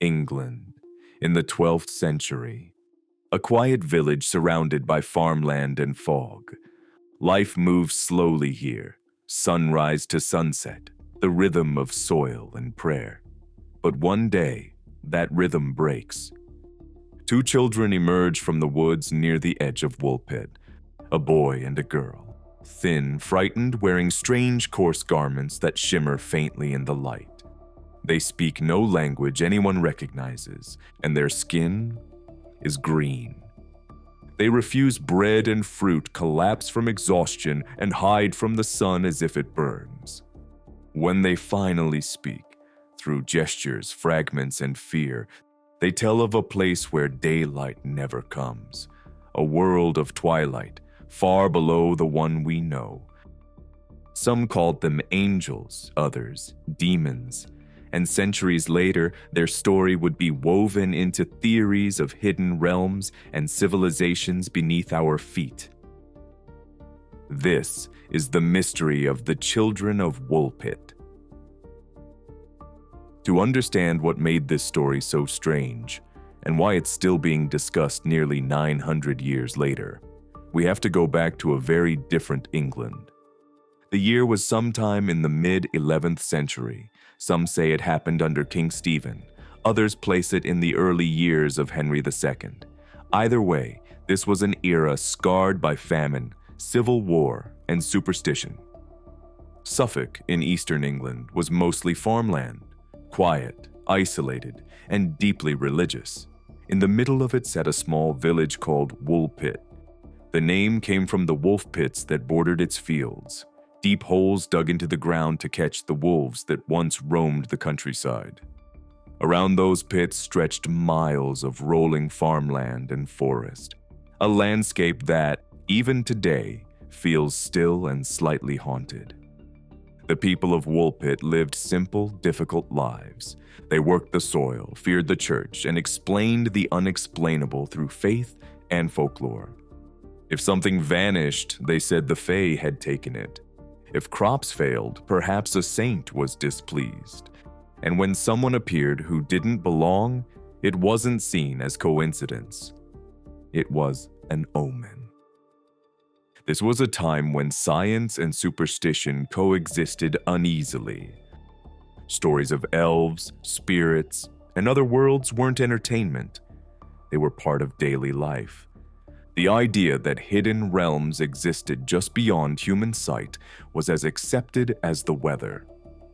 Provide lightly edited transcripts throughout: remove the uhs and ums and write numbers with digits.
England, in the 12th century. A quiet village surrounded by farmland and fog. Life moves slowly here, sunrise to sunset, the rhythm of soil and prayer. But one day, that rhythm breaks. Two children emerge from the woods near the edge of Woolpit, a boy and a girl, thin, frightened, wearing strange coarse garments that shimmer faintly in the light. They speak no language anyone recognizes, and their skin is green. They refuse bread and fruit, collapse from exhaustion, and hide from the sun as if it burns. When they finally speak, through gestures, fragments, and fear, they tell of a place where daylight never comes, a world of twilight, far below the one we know. Some called them angels, others demons, and centuries later, their story would be woven into theories of hidden realms and civilizations beneath our feet. This is the mystery of the children of Woolpit. To understand what made this story so strange, and why it's still being discussed nearly 900 years later, we have to go back to a very different England. The year was sometime in the mid-11th century. Some say it happened under King Stephen. Others place it in the early years of Henry II. Either way, this was an era scarred by famine, civil war, and superstition. Suffolk in eastern England was mostly farmland, quiet, isolated, and deeply religious. In the middle of it sat a small village called Woolpit. The name came from the wolf pits that bordered its fields, deep holes dug into the ground to catch the wolves that once roamed the countryside. Around those pits stretched miles of rolling farmland and forest, a landscape that, even today, feels still and slightly haunted. The people of Woolpit lived simple, difficult lives. They worked the soil, feared the church, and explained the unexplainable through faith and folklore. If something vanished, they said the Fae had taken it. If crops failed, perhaps a saint was displeased. And when someone appeared who didn't belong, it wasn't seen as coincidence. It was an omen. This was a time when science and superstition coexisted uneasily. Stories of elves, spirits, and other worlds weren't entertainment. They were part of daily life. The idea that hidden realms existed just beyond human sight was as accepted as the weather.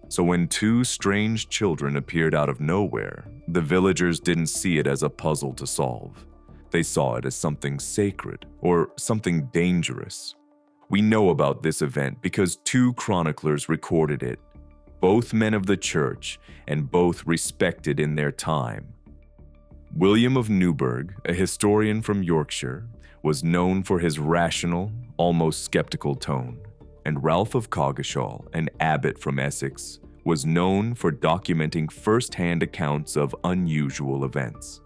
So when two strange children appeared out of nowhere, the villagers didn't see it as a puzzle to solve. They saw it as something sacred or something dangerous. We know about this event because two chroniclers recorded it, both men of the church and both respected in their time. William of Newburgh, a historian from Yorkshire, was known for his rational, almost skeptical tone, and Ralph of Coggeshall, an abbot from Essex, was known for documenting first-hand accounts of unusual events.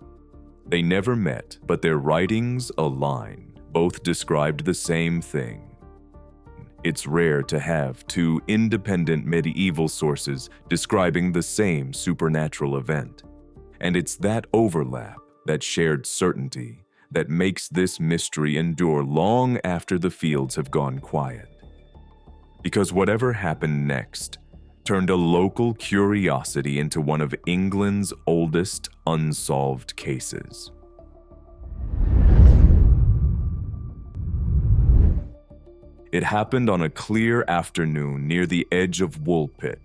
They never met, but their writings align. Both described the same thing. It's rare to have two independent medieval sources describing the same supernatural event. And it's that overlap, that shared certainty, that makes this mystery endure long after the fields have gone quiet. Because whatever happened next turned a local curiosity into one of England's oldest unsolved cases. It happened on a clear afternoon near the edge of Woolpit.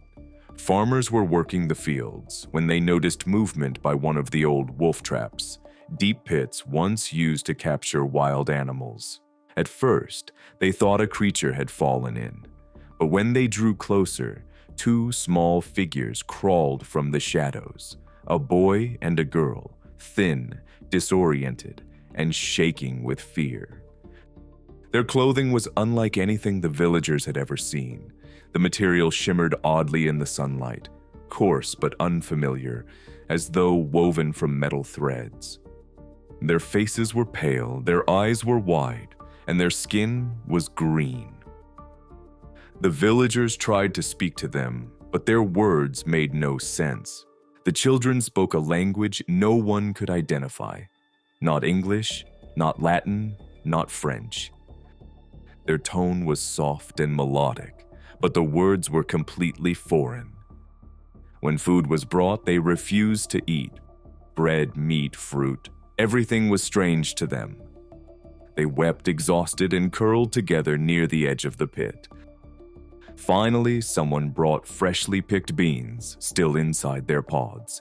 Farmers were working the fields when they noticed movement by one of the old wolf traps, deep pits once used to capture wild animals. At first, they thought a creature had fallen in, but when they drew closer, two small figures crawled from the shadows, a boy and a girl, thin, disoriented, and shaking with fear. Their clothing was unlike anything the villagers had ever seen. The material shimmered oddly in the sunlight, coarse but unfamiliar, as though woven from metal threads. Their faces were pale, their eyes were wide, and their skin was green. The villagers tried to speak to them, but their words made no sense. The children spoke a language no one could identify. Not English, not Latin, not French. Their tone was soft and melodic, but the words were completely foreign. When food was brought, they refused to eat. Bread, meat, fruit, everything was strange to them. They wept exhausted and curled together near the edge of the pit. Finally, someone brought freshly picked beans, still inside their pods.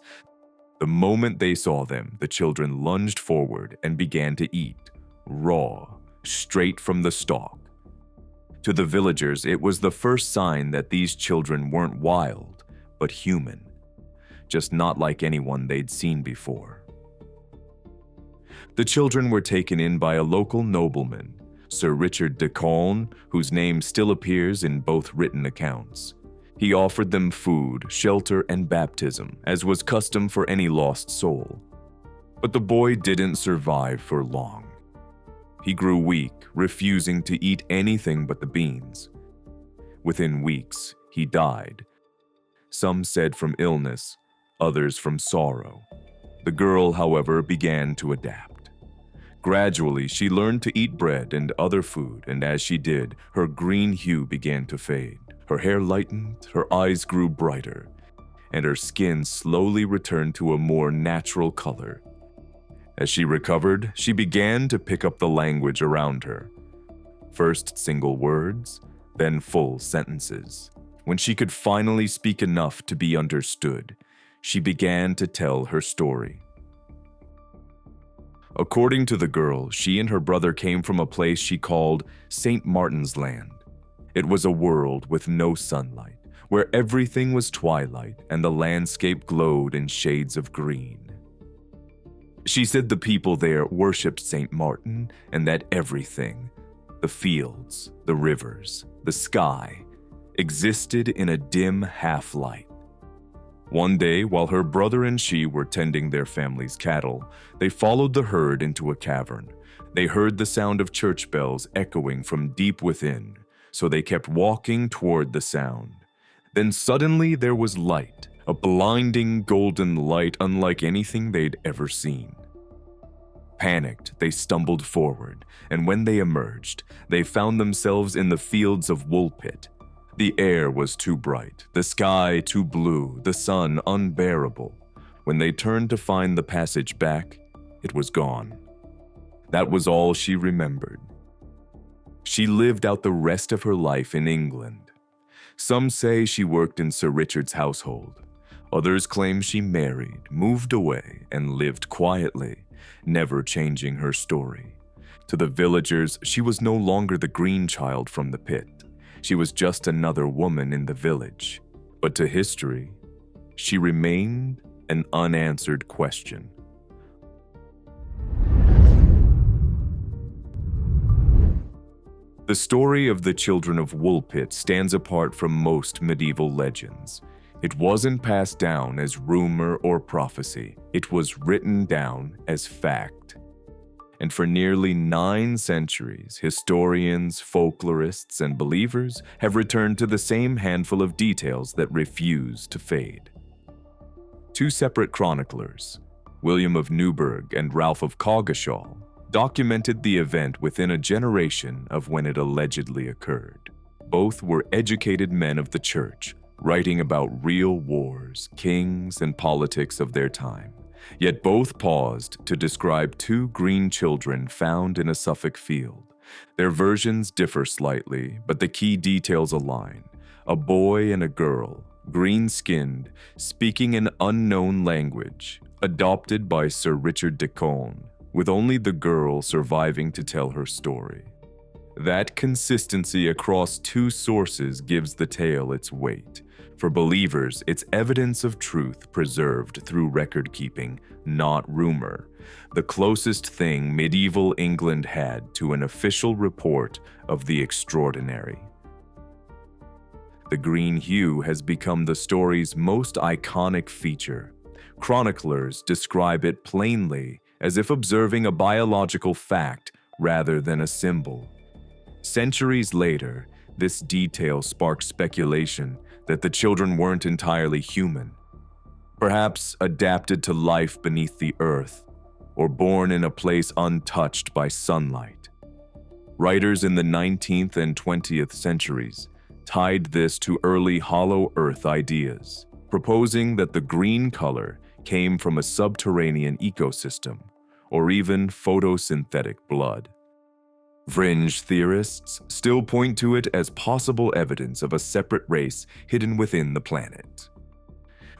The moment they saw them, the children lunged forward and began to eat, raw, straight from the stalk. To the villagers, it was the first sign that these children weren't wild, but human, just not like anyone they'd seen before. The children were taken in by a local nobleman, Sir Richard de Calne, whose name still appears in both written accounts. He offered them food, shelter, and baptism, as was custom for any lost soul. But the boy didn't survive for long. He grew weak, refusing to eat anything but the beans. Within weeks, he died. Some said from illness, others from sorrow. The girl, however, began to adapt. Gradually, she learned to eat bread and other food, and as she did, her green hue began to fade. Her hair lightened, her eyes grew brighter, and her skin slowly returned to a more natural color. As she recovered, she began to pick up the language around her. First single words, then full sentences. When she could finally speak enough to be understood, she began to tell her story. According to the girl, she and her brother came from a place she called St. Martin's Land. It was a world with no sunlight, where everything was twilight and the landscape glowed in shades of green. She said the people there worshipped St. Martin and that everything, the fields, the rivers, the sky, existed in a dim half-light. One day, while her brother and she were tending their family's cattle, they followed the herd into a cavern. They heard the sound of church bells echoing from deep within, so they kept walking toward the sound. Then suddenly there was light, a blinding golden light unlike anything they'd ever seen. Panicked, they stumbled forward, and when they emerged, they found themselves in the fields of Woolpit. The air was too bright, the sky too blue, the sun unbearable. When they turned to find the passage back, it was gone. That was all she remembered. She lived out the rest of her life in England. Some say she worked in Sir Richard's household. Others claim she married, moved away, and lived quietly, never changing her story. To the villagers, she was no longer the green child from the pit. She was just another woman in the village. But to history, she remained an unanswered question. The story of the children of Woolpit stands apart from most medieval legends. It wasn't passed down as rumor or prophecy. It was written down as fact. And for nearly 9 centuries, historians, folklorists, and believers have returned to the same handful of details that refuse to fade. 2 separate chroniclers, William of Newburgh and Ralph of Coggeshall, documented the event within a generation of when it allegedly occurred. Both were educated men of the church, writing about real wars, kings, and politics of their time. Yet both paused to describe 2 green children found in a Suffolk field. Their versions differ slightly, but the key details align. A boy and a girl, green-skinned, speaking an unknown language, adopted by Sir Richard de Calne, with only the girl surviving to tell her story. That consistency across 2 sources gives the tale its weight. For believers, it's evidence of truth preserved through record-keeping, not rumor, the closest thing medieval England had to an official report of the extraordinary. The green hue has become the story's most iconic feature. Chroniclers describe it plainly, as if observing a biological fact rather than a symbol. Centuries later, this detail sparked speculation that the children weren't entirely human. perhaps adapted to life beneath the earth, or born in a place untouched by sunlight. Writers in the 19th and 20th centuries tied this to early Hollow Earth ideas, proposing that the green color came from a subterranean ecosystem, or even photosynthetic blood. Fringe theorists still point to it as possible evidence of a separate race hidden within the planet.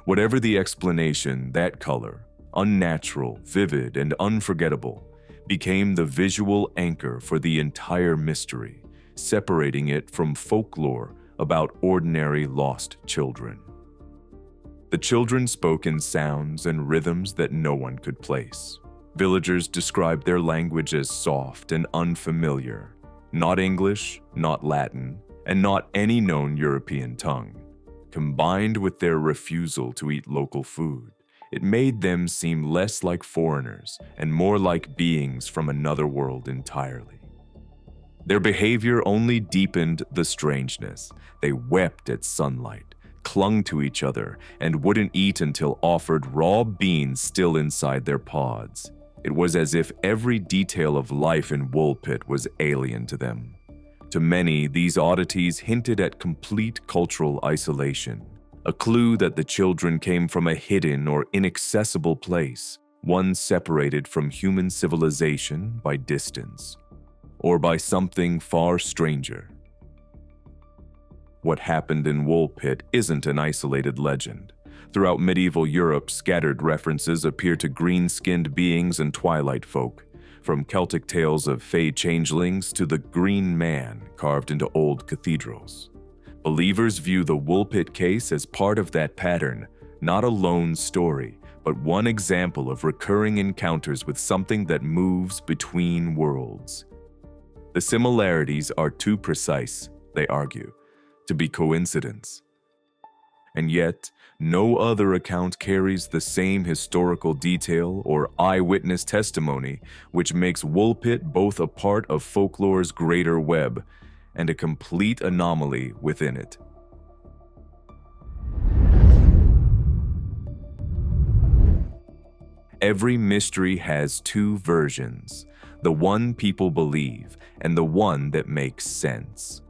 Whatever the explanation, that color, unnatural, vivid, and unforgettable, became the visual anchor for the entire mystery, separating it from folklore about ordinary lost children. The children spoke in sounds and rhythms that no one could place. Villagers described their language as soft and unfamiliar, not English, not Latin, and not any known European tongue. Combined with their refusal to eat local food, it made them seem less like foreigners and more like beings from another world entirely. Their behavior only deepened the strangeness. They wept at sunlight, clung to each other, and wouldn't eat until offered raw beans still inside their pods. It was as if every detail of life in Woolpit was alien to them. To many, these oddities hinted at complete cultural isolation, a clue that the children came from a hidden or inaccessible place, one separated from human civilization by distance, or by something far stranger. What happened in Woolpit isn't an isolated legend. Throughout medieval Europe, scattered references appear to green-skinned beings and twilight folk, from Celtic tales of fey changelings to the Green Man carved into old cathedrals. Believers view the Woolpit case as part of that pattern, not a lone story, but one example of recurring encounters with something that moves between worlds. The similarities are too precise, they argue, to be coincidence. And yet, no other account carries the same historical detail or eyewitness testimony, which makes Woolpit both a part of folklore's greater web and a complete anomaly within it. Every mystery has two versions, the one people believe and the one that makes sense.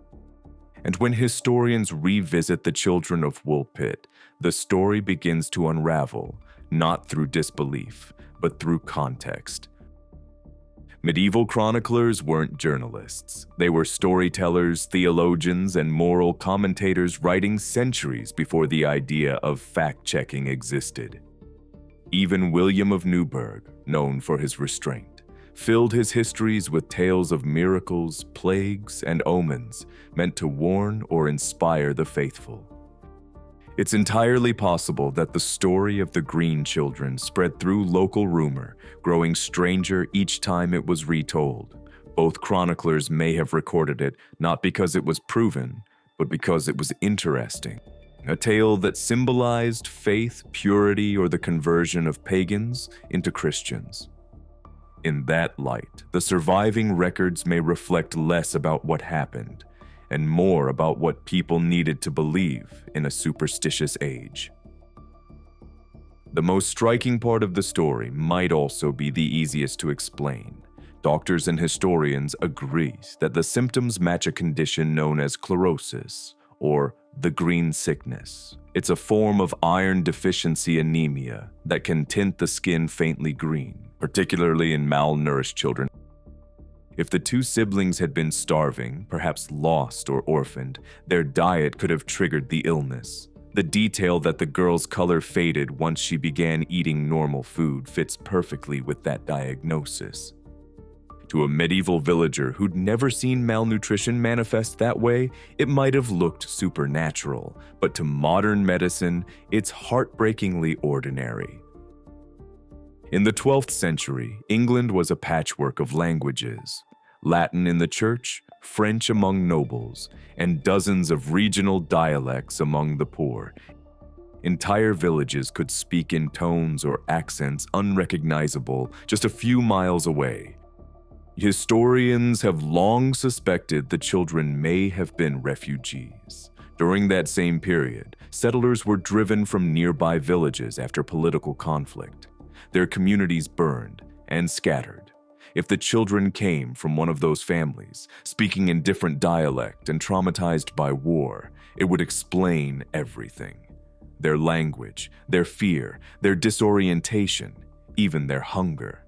And when historians revisit the children of Woolpit, the story begins to unravel, not through disbelief, but through context. Medieval chroniclers weren't journalists. They were storytellers, theologians, and moral commentators writing centuries before the idea of fact-checking existed. Even William of Newburgh, known for his restraint, filled his histories with tales of miracles, plagues, and omens meant to warn or inspire the faithful. It's entirely possible that the story of the Green Children spread through local rumor, growing stranger each time it was retold. Both chroniclers may have recorded it not because it was proven, but because it was interesting. A tale that symbolized faith, purity, or the conversion of pagans into Christians. In that light, the surviving records may reflect less about what happened and more about what people needed to believe in a superstitious age. The most striking part of the story might also be the easiest to explain. Doctors and historians agree that the symptoms match a condition known as sclerosis, or the green sickness. It's a form of iron deficiency anemia that can tint the skin faintly green, particularly in malnourished children. If the two siblings had been starving, perhaps lost or orphaned, their diet could have triggered the illness. The detail that the girl's color faded once she began eating normal food fits perfectly with that diagnosis. To a medieval villager who'd never seen malnutrition manifest that way, it might have looked supernatural, but to modern medicine, it's heartbreakingly ordinary. In the 12th century, England was a patchwork of languages. Latin in the church, French among nobles, and dozens of regional dialects among the poor. Entire villages could speak in tones or accents unrecognizable just a few miles away. Historians have long suspected the children may have been refugees, During that same period, settlers were driven from nearby villages after political conflict. Their communities burned and scattered. If the children came from one of those families, speaking in different dialect and traumatized by war, it would explain everything. Their language, their fear, their disorientation, even their hunger.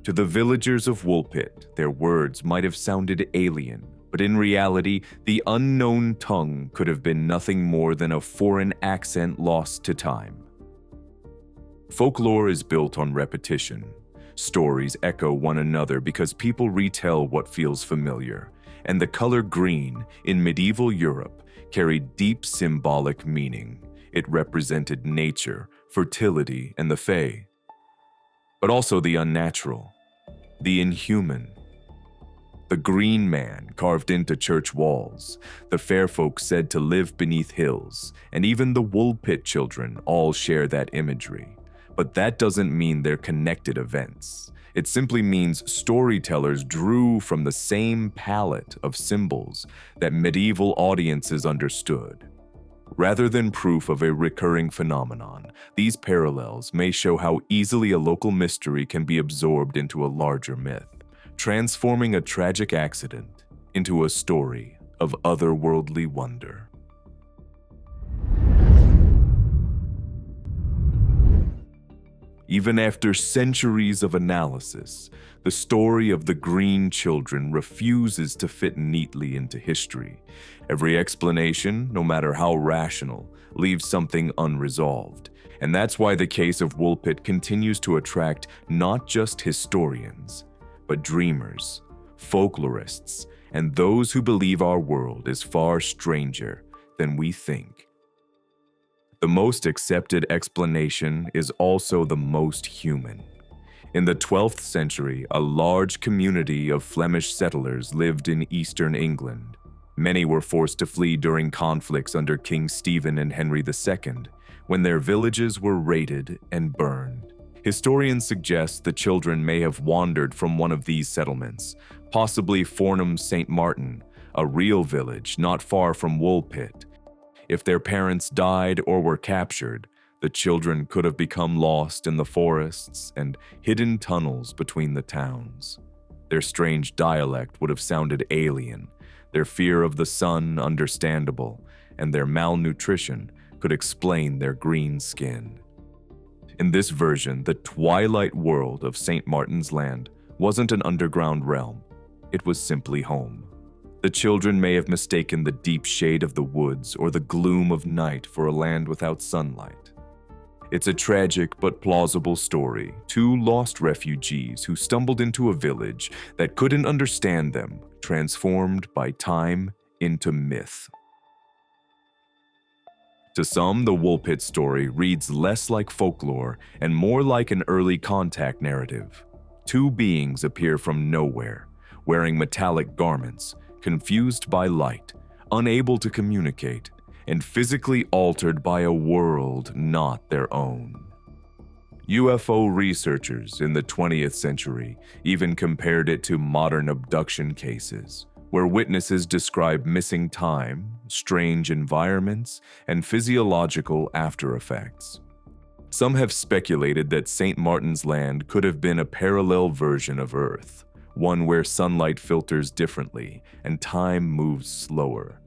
To the villagers of Woolpit, their words might have sounded alien, but in reality, the unknown tongue could have been nothing more than a foreign accent lost to time. Folklore is built on repetition. Stories echo one another because people retell what feels familiar, and the color green in medieval Europe carried deep symbolic meaning. It represented nature, fertility, and the fae, but also the unnatural, the inhuman. The green man carved into church walls, the fair folk said to live beneath hills, and even the Woolpit children all share that imagery. But that doesn't mean they're connected events. It simply means storytellers drew from the same palette of symbols that medieval audiences understood. Rather than proof of a recurring phenomenon, these parallels may show how easily a local mystery can be absorbed into a larger myth, transforming a tragic accident into a story of otherworldly wonder. Even after centuries of analysis, the story of the Green Children refuses to fit neatly into history. Every explanation, no matter how rational, leaves something unresolved. And that's why the case of Woolpit continues to attract not just historians, but dreamers, folklorists, and those who believe our world is far stranger than we think. The most accepted explanation is also the most human. In the 12th century, a large community of Flemish settlers lived in eastern England. Many were forced to flee during conflicts under King Stephen and Henry II, when their villages were raided and burned. Historians suggest the children may have wandered from one of these settlements, possibly Fornham St. Martin, a real village not far from Woolpit. If their parents died or were captured, the children could have become lost in the forests and hidden tunnels between the towns. Their strange dialect would have sounded alien, their fear of the sun understandable, and their malnutrition could explain their green skin. In this version, the twilight world of St. Martin's Land wasn't an underground realm. It was simply home. The children may have mistaken the deep shade of the woods or the gloom of night for a land without sunlight. It's a tragic but plausible story. Two lost refugees who stumbled into a village that couldn't understand them, transformed by time into myth. To some, the Woolpit story reads less like folklore and more like an early contact narrative. Two beings appear from nowhere, wearing metallic garments, confused by light, unable to communicate, and physically altered by a world not their own. UFO researchers in the 20th century even compared it to modern abduction cases, where witnesses describe missing time, strange environments, and physiological after-effects. Some have speculated that St. Martin's Land could have been a parallel version of Earth, one where sunlight filters differently and time moves slower.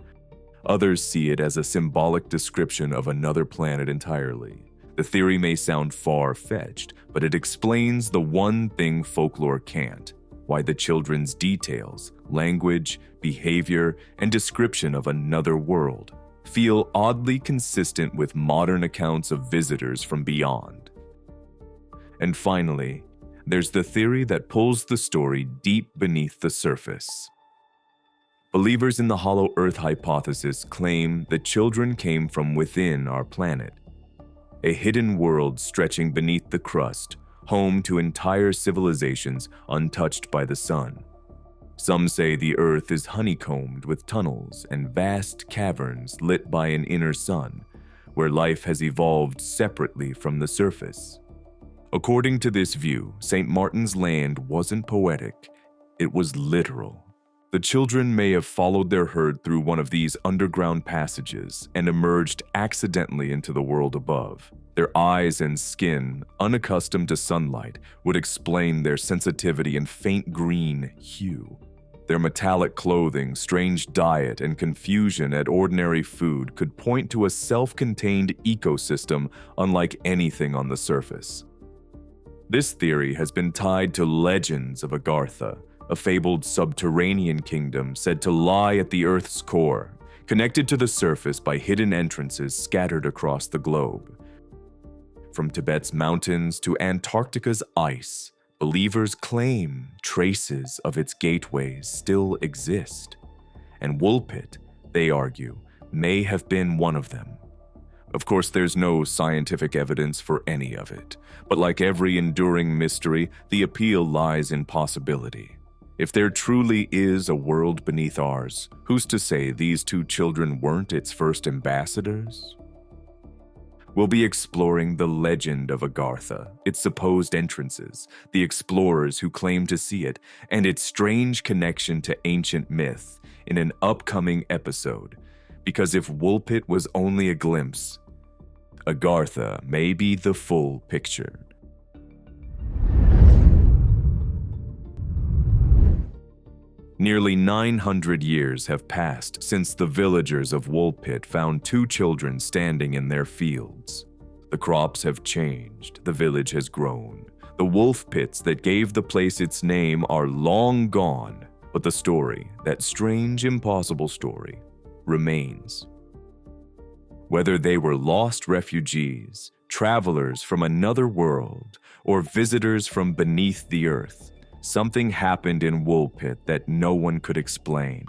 Others see it as a symbolic description of another planet entirely. The theory may sound far-fetched, but it explains the one thing folklore can't: why the children's details, language, behavior, and description of another world feel oddly consistent with modern accounts of visitors from beyond. And finally, there's the theory that pulls the story deep beneath the surface. Believers in the Hollow Earth hypothesis claim the children came from within our planet, a hidden world stretching beneath the crust, home to entire civilizations untouched by the sun. Some say the Earth is honeycombed with tunnels and vast caverns lit by an inner sun, where life has evolved separately from the surface. According to this view, St. Martin's Land wasn't poetic, it was literal. The children may have followed their herd through one of these underground passages and emerged accidentally into the world above. Their eyes and skin, unaccustomed to sunlight, would explain their sensitivity and faint green hue. Their metallic clothing, strange diet, and confusion at ordinary food could point to a self-contained ecosystem unlike anything on the surface. This theory has been tied to legends of Agartha, a fabled subterranean kingdom said to lie at the Earth's core, connected to the surface by hidden entrances scattered across the globe. From Tibet's mountains to Antarctica's ice, believers claim traces of its gateways still exist, and Woolpit, they argue, may have been one of them. Of course, there's no scientific evidence for any of it, but like every enduring mystery, the appeal lies in possibility. If there truly is a world beneath ours, who's to say these two children weren't its first ambassadors? We'll be exploring the legend of Agartha, its supposed entrances, the explorers who claim to see it, and its strange connection to ancient myth in an upcoming episode. Because if Woolpit was only a glimpse, Agartha may be the full picture. Nearly 900 years have passed since the villagers of Woolpit found two children standing in their fields. The crops have changed, the village has grown. The wolf pits that gave the place its name are long gone, but the story, that strange, impossible story, remains. Whether they were lost refugees, travelers from another world, or visitors from beneath the earth, something happened in Woolpit that no one could explain,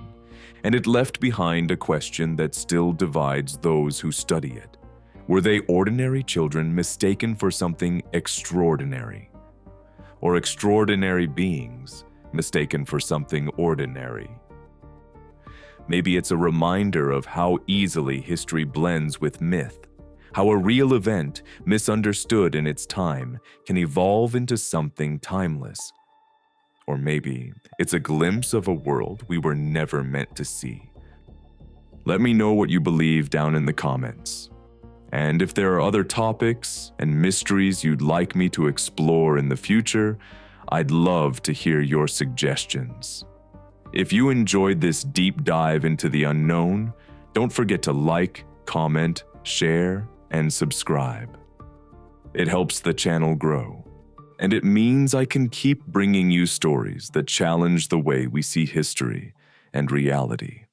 and it left behind a question that still divides those who study it. Were they ordinary children mistaken for something extraordinary? Or extraordinary beings mistaken for something ordinary? Maybe it's a reminder of how easily history blends with myth, how a real event, misunderstood in its time, can evolve into something timeless. Or maybe it's a glimpse of a world we were never meant to see. Let me know what you believe down in the comments. And if there are other topics and mysteries you'd like me to explore in the future, I'd love to hear your suggestions. If you enjoyed this deep dive into the unknown, don't forget to like, comment, share, and subscribe. It helps the channel grow. And it means I can keep bringing you stories that challenge the way we see history and reality.